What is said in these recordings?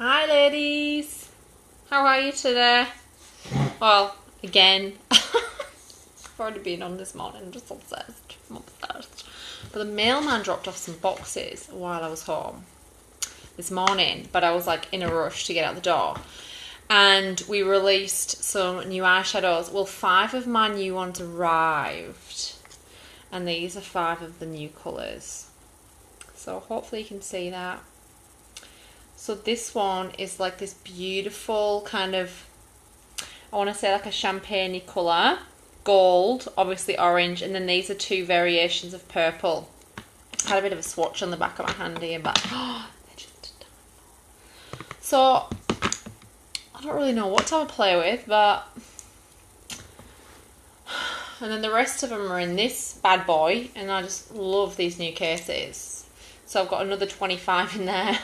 Hi ladies, how are you today? Well, again, I've already been on this morning, I'm just obsessed. I'm obsessed. But the mailman dropped off some boxes while I was home this morning, but I was like in a rush to get out the door. And we released some new eyeshadows. Well, 5 of my new ones arrived. And these are 5 of the new colours. So hopefully you can see that. So this one is like this beautiful kind of, I want to say like a champagne colour. Gold, obviously orange, and then these are 2 variations of purple. I had a bit of a swatch on the back of my hand here, but they're just done. So I don't really know what to play with, but and then the rest of them are in this bad boy, and I just love these new cases. So I've got another 25 in there.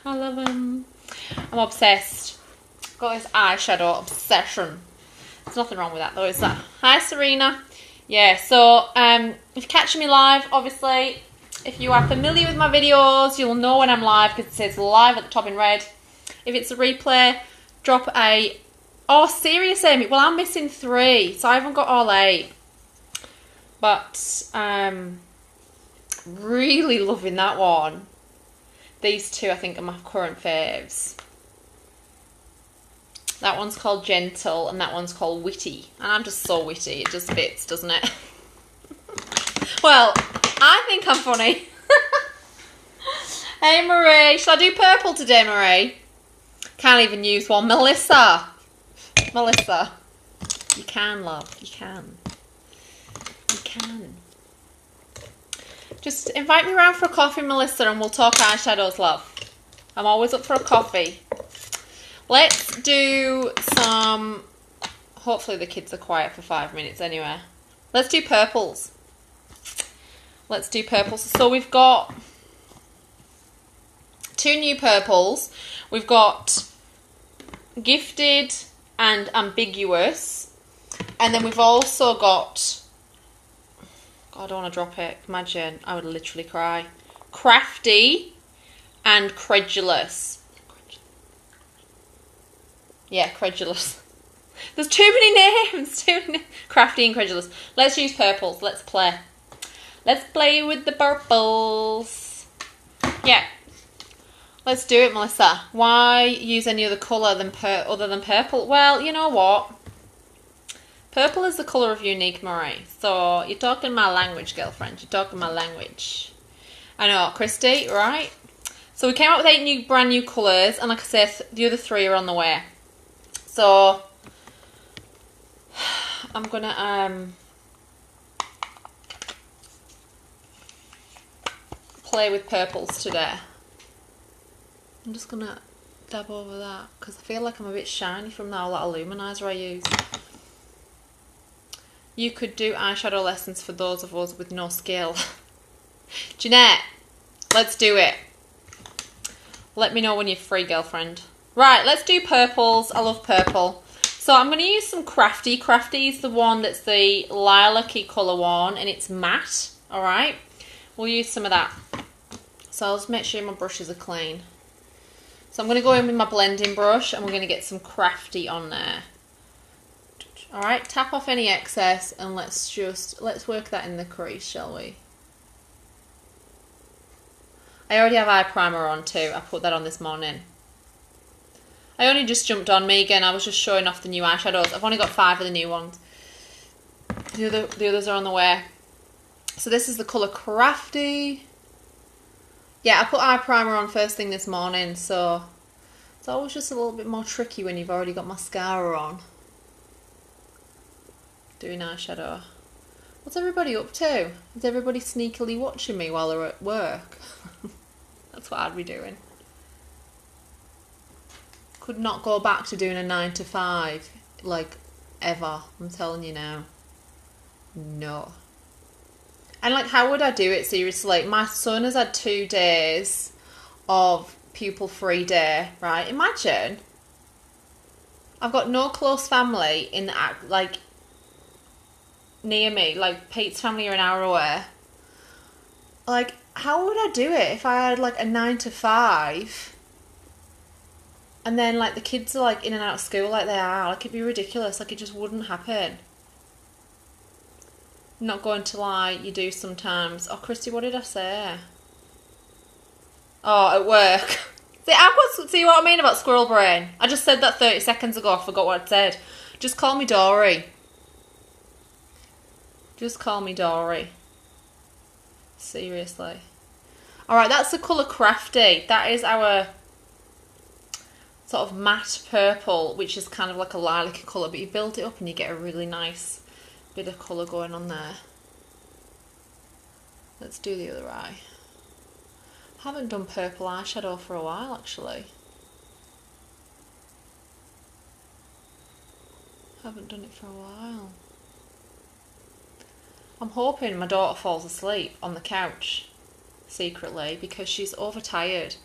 I love them. I'm obsessed. Got this eyeshadow obsession. There's nothing wrong with that though, is there? Hi Serena. Yeah, so if you're catching me live, obviously, if you are familiar with my videos, you'll know when I'm live because it says live at the top in red. If it's a replay, drop a... Oh, serious, Amy? Well, I'm missing 3, so I haven't got all 8. But really loving that one. These 2, I think, are my current faves. That one's called Gentle, and that one's called Witty. And I'm just so witty. It just fits, doesn't it? Well, I think I'm funny. Hey, Marie. Shall I do purple today, Marie? Can't even use one. Melissa. Melissa. You can, love. You can. You can. Just invite me around for a coffee, Melissa, and we'll talk eyeshadows, love. I'm always up for a coffee. Let's do some... Hopefully the kids are quiet for 5 minutes anyway. Let's do purples. Let's do purples. So we've got 2 new purples. We've got Gifted and Ambiguous. And then we've also got... God, I don't want to drop it. Imagine, I would literally cry. Crafty and Credulous. Yeah, Credulous. There's too many names. Crafty and Credulous. Let's use purples. Let's play. Let's play with the purples. Yeah. Let's do it, Melissa. Why use any other colour other than purple? Well, you know what? Purple is the colour of Younique, Marie. So you're talking my language, girlfriend. You're talking my language. I know, Christy, right? So we came up with 8 brand new colours, and like I said, the other 3 are on the way. So I'm gonna play with purples today. I'm just gonna dab over that because I feel like I'm a bit shiny from that luminizer I use. You could do eyeshadow lessons for those of us with no skill. Jeanette, let's do it. Let me know when you're free, girlfriend. Right, let's do purples. I love purple. So I'm going to use some Crafty. Crafty is the one that's the lilac-y colour one, and it's matte. Alright, we'll use some of that. So I'll just make sure my brushes are clean. So I'm going to go in with my blending brush, and we're going to get some Crafty on there. Alright, tap off any excess, and let's work that in the crease, shall we? I already have eye primer on too. I put that on this morning. I only just jumped on, Megan. I was just showing off the new eyeshadows. I've only got 5 of the new ones. The others are on the way. So this is the colour Crafty. Yeah, I put eye primer on first thing this morning, so it's always just a little bit more tricky when you've already got mascara on. Doing eyeshadow. What's everybody up to? Is everybody sneakily watching me while they're at work? That's what I'd be doing. Could not go back to doing a 9 to 5, like, ever. I'm telling you now. No. And, like, how would I do it, seriously? Like, my son has had 2 days of pupil-free day, right? Imagine. I've got no close family in the, like, near me. Like, Pete's family are an hour away. Like, how would I do it if I had, like, a 9 to 5 And then, like, the kids are, like, in and out of school like they are. Like, it'd be ridiculous. Like, it just wouldn't happen. Not going to lie, you do sometimes. Oh, Christy, what did I say? Oh, at work. See what I mean about squirrel brain? I just said that 30 seconds ago. I forgot what I said. Just call me Dory. Just call me Dory. Seriously. Alright, that's the colour Crafty. That is our sort of matte purple, which is kind of like a lilac colour, but you build it up and you get a really nice bit of colour going on there. Let's do the other eye. I haven't done purple eyeshadow for a while, actually. Haven't done it for a while. I'm hoping my daughter falls asleep on the couch secretly because she's overtired.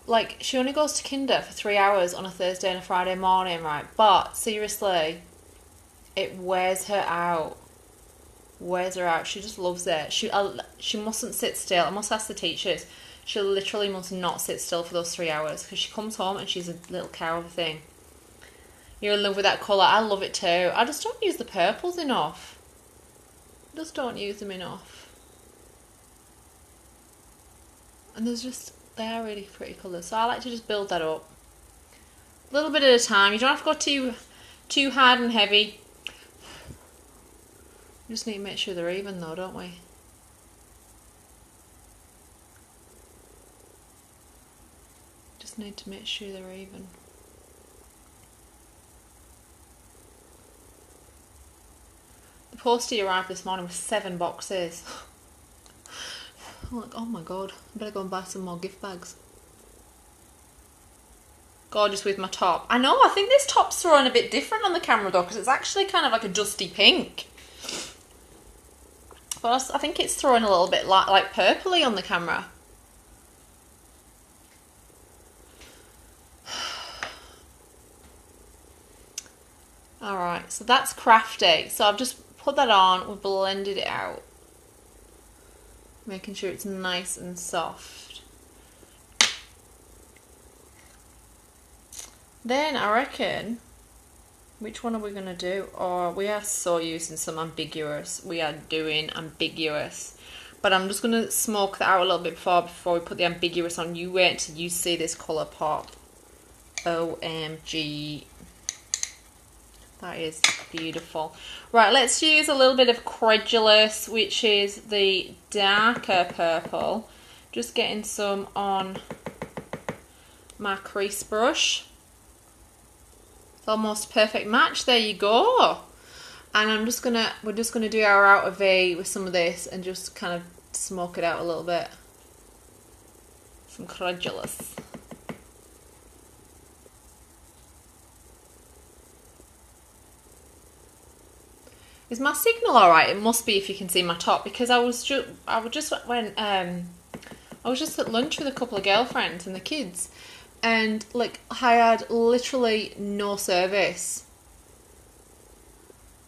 Like, she only goes to kinder for 3 hours on a Thursday and a Friday morning, right? But seriously, it wears her out. Wears her out. She just loves it. She mustn't sit still. I must ask the teachers. She literally must not sit still for those 3 hours because she comes home and she's a little cow of a thing. You're in love with that colour. I love it too. I just don't use the purples enough. I just don't use them enough. And they are really pretty colours. So I like to just build that up. A little bit at a time. You don't have to go too hard and heavy. We just need to make sure they're even though, don't we? Just need to make sure they're even. The postie arrived this morning with 7 boxes. I'm like, oh my god, I better go and buy some more gift bags. Gorgeous with my top. I know, I think this top's thrown a bit different on the camera though, because it's actually kind of like a dusty pink. But I think it's throwing a little bit like purpley on the camera. Alright, so that's Crafty. So I've just put that on, we've blended it out. Making sure it's nice and soft. Then I reckon, which one are we going to do? Oh, we are so using some Ambiguous. We are doing Ambiguous. But I'm just going to smoke that out a little bit before we put the Ambiguous on. You wait till you see this colour pop. OMG. That is beautiful. Right, let's use a little bit of Credulous, which is the darker purple. Just getting some on my crease brush. It's almost a perfect match. There you go. And we're just gonna do our outer V with some of this and just kind of smoke it out a little bit. Some Credulous. Is my signal alright? It must be if you can see my top, because I was just at lunch with a couple of girlfriends and the kids, and like I had literally no service.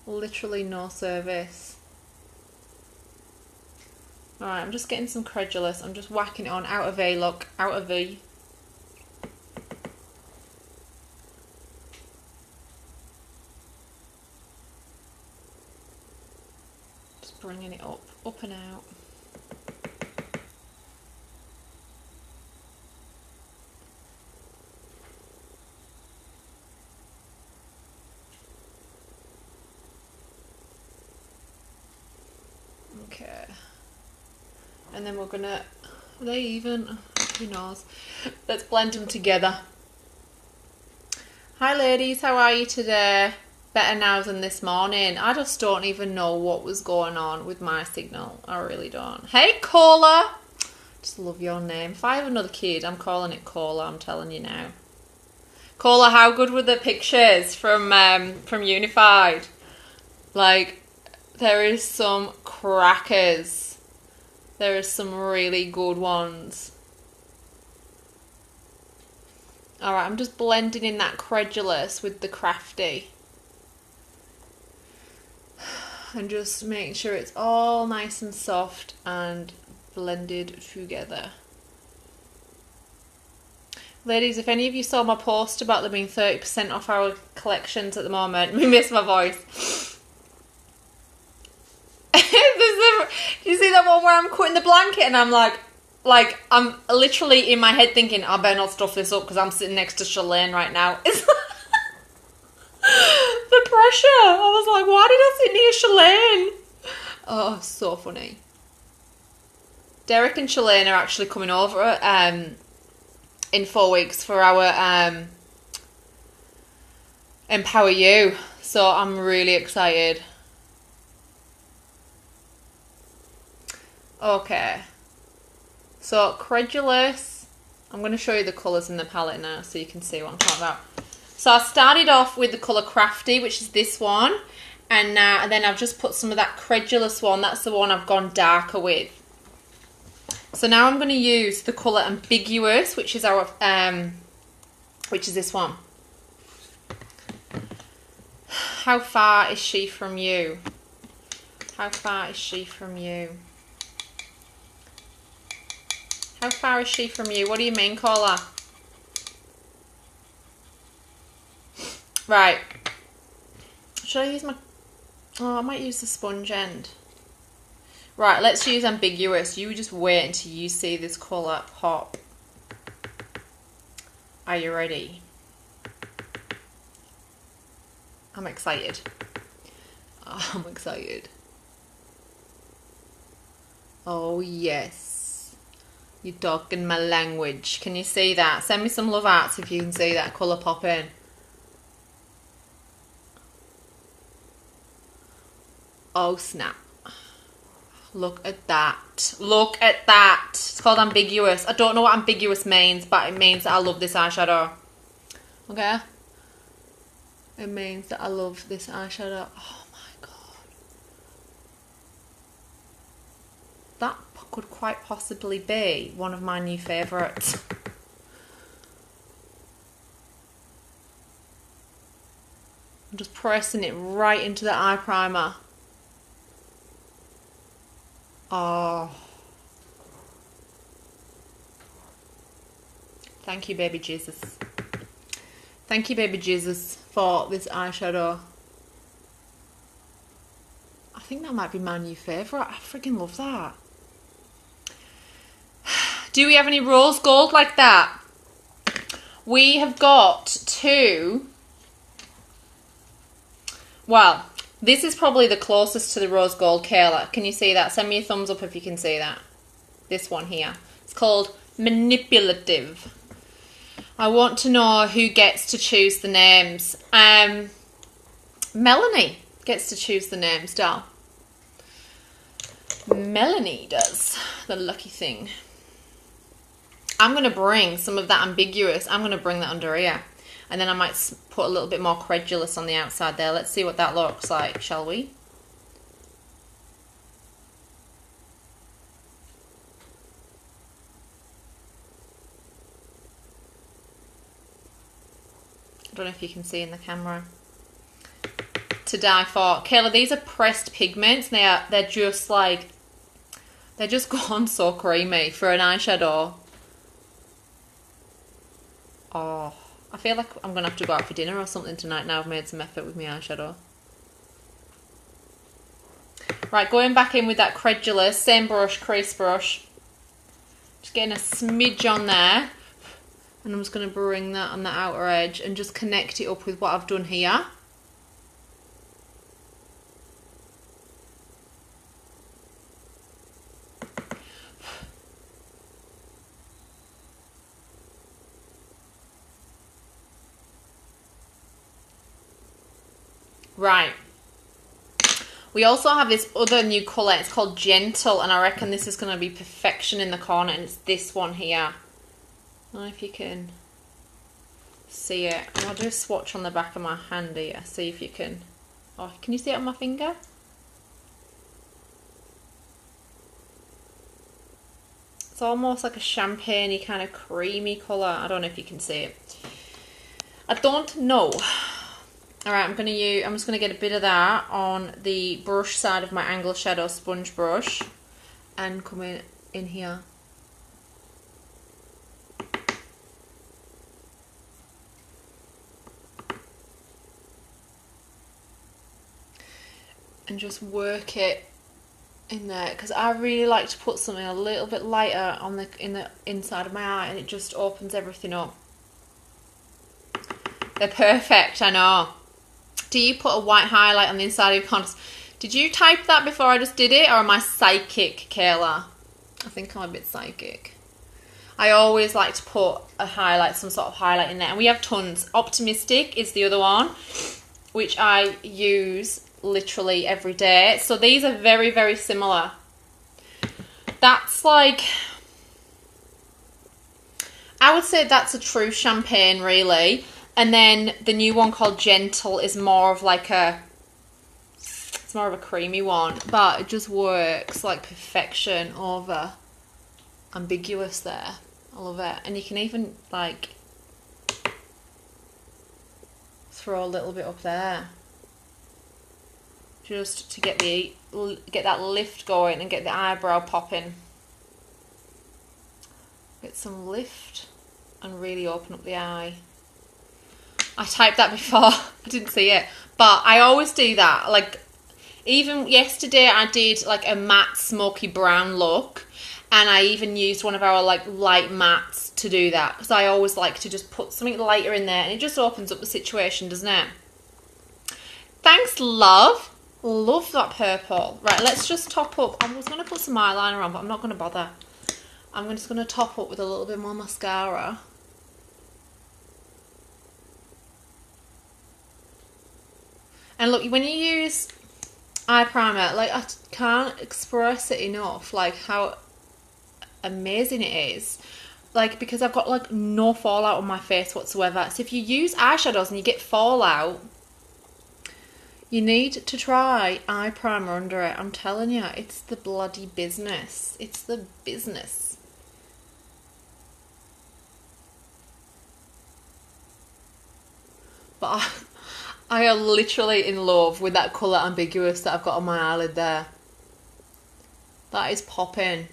Literally no service. Alright, I'm just getting some Credulous. I'm just whacking it on. Outer V, look. Outer V. Bringing it up and out. Okay. And then we're gonna, are they even? Who knows? Let's blend them together. Hi ladies, how are you today? Better now than this morning. I just don't even know what was going on with my signal. I really don't. Hey, Cola! Just love your name. If I have another kid, I'm calling it Cola, I'm telling you now. Cola, how good were the pictures from Unified? Like, there is some crackers. There is some really good ones. Alright, I'm just blending in that Credulous with the Crafty. And just making sure it's all nice and soft and blended together. Ladies, if any of you saw my post about there being 30% off our collections at the moment, we miss my voice. You see that one where I'm cutting the blanket and I'm like I'm literally in my head thinking, I better not stuff this up because I'm sitting next to Shalane right now. It's the pressure. I was like, why did I sit near Shalane? Oh, so funny. Derek and Shalane are actually coming over in 4 weeks for our Empower You. So I'm really excited. Okay. So Credulous. I'm going to show you the colours in the palette now so you can see what I'm talking about. So I started off with the colour Crafty, which is this one. And then I've just put some of that Credulous one. That's the one I've gone darker with. So now I'm going to use the colour Ambiguous, which is our which is this one. How far is she from you? How far is she from you? How far is she from you? What do you mean, caller? Right. Should I use my... Oh, I might use the sponge end. Right, let's use Ambiguous. You just wait until you see this colour pop. Are you ready? I'm excited. Oh, I'm excited. Oh, yes. You're talking my language. Can you see that? Send me some love arts if you can see that colour pop in. Oh, snap. Look at that. Look at that. It's called Ambiguous. I don't know what Ambiguous means, but it means that I love this eyeshadow. Okay? It means that I love this eyeshadow. Oh my god. That could quite possibly be one of my new favourites. I'm just pressing it right into the eye primer. Oh. Thank you, baby Jesus. Thank you, baby Jesus, for this eyeshadow. I think that might be my new favourite. I freaking love that. Do we have any rose gold like that? We have got two. Well, this is probably the closest to the rose gold, Kayla. Can you see that? Send me a thumbs up if you can see that. This one here. It's called Manipulative. I want to know who gets to choose the names. Melanie gets to choose the names, doll. Melanie does. The lucky thing. I'm going to bring some of that Ambiguous. I'm going to bring that under here. And then I might put a little bit more Credulous on the outside there. Let's see what that looks like, shall we? I don't know if you can see in the camera. To die for. Kayla, these are pressed pigments. They're just like... They're just gone so creamy for an eyeshadow. Oh... I feel like I'm going to have to go out for dinner or something tonight now I've made some effort with my eyeshadow. Right, going back in with that Credulous, same brush, crease brush. Just getting a smidge on there. And I'm just going to bring that on the outer edge and just connect it up with what I've done here. Right. We also have this other new colour. It's called Gentle, and I reckon this is going to be perfection in the corner, and it's this one here. I don't know if you can see it. I'll do a swatch on the back of my hand here. See if you can... Oh, can you see it on my finger? It's almost like a champagne-y kind of creamy colour. I don't know if you can see it. I don't know. Alright, I'm just gonna get a bit of that on the brush side of my Angle Shadow sponge brush and come in here. and just work it in there, because I really like to put something a little bit lighter on the inside of my eye, and it just opens everything up. They're perfect, I know. Do you put a white highlight on the inside of your contours? Did you type that before I just did it, or am I psychic, Kayla? I think I'm a bit psychic. I always like to put a highlight, some sort of highlight in there, and we have tons. Optimistic is the other one, which I use literally every day. So these are very, very similar. That's like, I would say that's a true champagne, really. And then the new one called Gentle is more of like it's more of a creamy one, but it just works like perfection over Ambiguous there. I love it. And you can even like throw a little bit up there, just to get that lift going and get the eyebrow popping. Get some lift and really open up the eye. I typed that before. I didn't see it, but I always do that. Like, even yesterday I did like a matte smoky brown look, and I even used one of our like light mattes to do that, because I always like to just put something lighter in there, and it just opens up the situation, doesn't it? Thanks, love. Love that purple. Right, let's just top up. I was going to put some eyeliner on, but I'm not going to bother. I'm just going to top up with a little bit more mascara. And look, when you use eye primer, like, I can't express it enough, like how amazing it is. Like, because I've got like no fallout on my face whatsoever. So if you use eyeshadows and you get fallout, you need to try eye primer under it. I'm telling you, it's the bloody business. It's the business. But I am literally in love with that colour Ambiguous that I've got on my eyelid there. That is popping.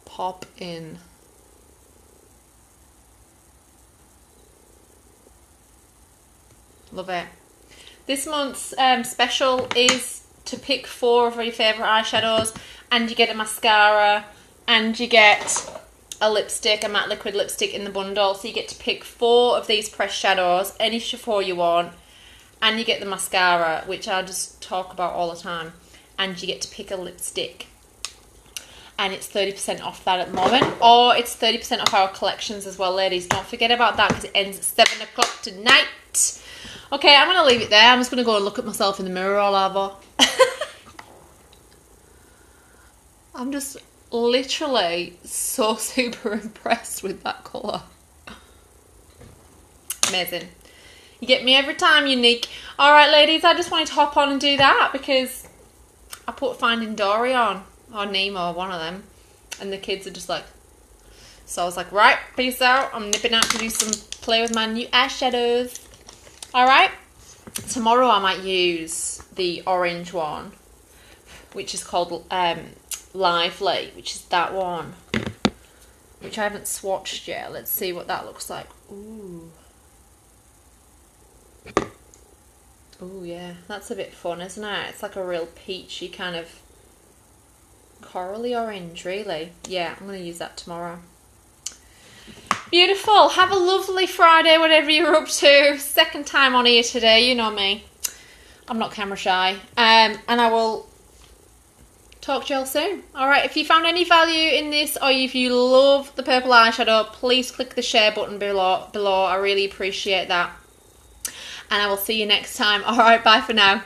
Pop in. Love it. This month's special is to pick 4 of your favourite eyeshadows, and you get a mascara, and you get a lipstick, a matte liquid lipstick in the bundle. So you get to pick 4 of these pressed shadows, any 4 you want, and you get the mascara, which I just talk about all the time, and you get to pick a lipstick. And it's 30% off that at the moment, or it's 30% off our collections as well, ladies. Don't forget about that, because it ends at 7 o'clock tonight. Okay, I'm going to leave it there. I'm just going to go and look at myself in the mirror all over. I'm just literally so super impressed with that colour. Amazing. You get me every time, Younique. Alright, ladies, I just wanted to hop on and do that because I put Finding Dory on, or Nemo, one of them, and the kids are just like, so I was like, right, peace out. I'm nipping out to do some play with my new eyeshadows. Alright, tomorrow I might use the orange one, which is called Lively, which is that one, which I haven't swatched yet. Let's see what that looks like. Ooh. Ooh, yeah, that's a bit fun, isn't it? It's like a real peachy kind of corally orange, really. Yeah, I'm going to use that tomorrow. Beautiful. Have a lovely Friday, whatever you're up to. Second time on here today, you know me. I'm not camera shy. And I will talk to you all soon. Alright, if you found any value in this, or if you love the purple eyeshadow, please click the share button below. I really appreciate that. And I will see you next time. Alright, bye for now.